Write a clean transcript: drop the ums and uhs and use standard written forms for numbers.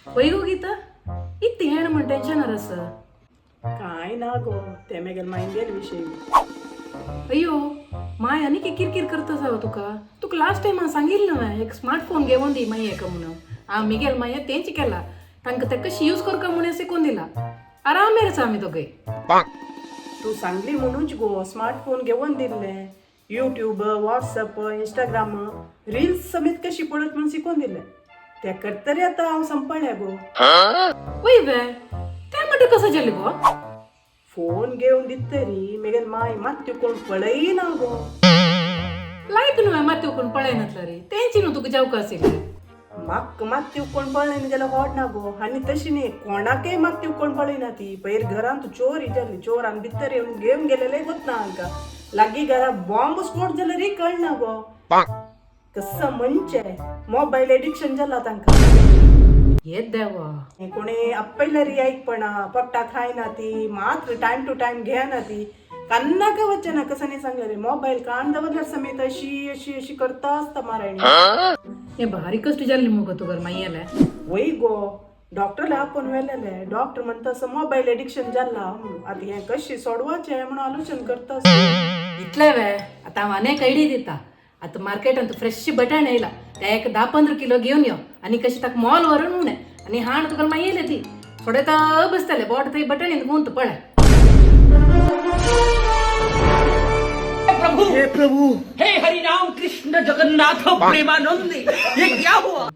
वैगो गीता इत्ती हेण म्हण टेन्शनर अस काय ना गो तेमेगेल माहिंगेल विषयी अयो माय आणि की किरकिर करता जावं तुका लास्ट टाइम सांगितलं ना एक स्मार्टफोन घेऊन दी माई एका म्हणून आम्ही गेल माय तेंच केला तांकां ते कशी यूज करका म्हणून शिकून दिला आरामेरच आम्ही दोघे तू सांगली म्हणूनच गो स्मार्टफोन घेऊन दिले यूट्यूब व्हॉट्सअप इंस्टाग्राम रील्स समेत कशी पडत म्हणून शिकून दिले त्या करतरी आता हांव संपळ्या गो वय वे त्या म्हणते कसं झाले गो फोन घेऊन दित तरी मेगेल माय मात्यो कोण पळई ना गो लायक न्हू माती कोण पळयनातला रे तेंची न्हू तुका जावका आशिल्लें म्हाका मात्यो कोण पळयना जाल्यार व्हड ना गो आनी तशी न्ही कोणाकय मात्यो कोण पळयना ती पयर घरांत चोर इजारली चोरान भितर येवन घेवन गेलेले वत ना हांकां लागीं घरा बॉम्ब स्फोट जाल्यार कळना गो कसं मनचे मोबाईल एडिक्शन जाला तांकां येत देवा हे कोणी आपयल्या री ऐकपणा पट्टा खायना ती मात्र टाइम टू टाइम घेना ती कन्ना का वचना कसं नाही सांगलं रे मोबाईल कान दवरल्यार समेत अशी अशी अशी करता असता मारायणी हे भारी कष्ट जाल्ली मगो तुगर मायेले वय गो डॉक्टरला आपण वेलेले डॉक्टर म्हणता असं मोबाईल एडिक्शन जाला आता हे कशी सोडवायचे म्हणून आलोचन करता इतले वे आता हांव आनी एक आयडिया दिता आता मार्केटांत फ्रेश बटाण येयला ते एक 10-15 किलो घेवन यो आनी कशी ताका मॉल व्हरून उणे आनी हाण तुका मागीर येयले ती थोडे तर बसतले बोट थंय बटाणीन गुंत पळय हे प्रभु हे हरि राम कृष्ण जगन्नाथ प्रेमानंदी ये क्या हुआ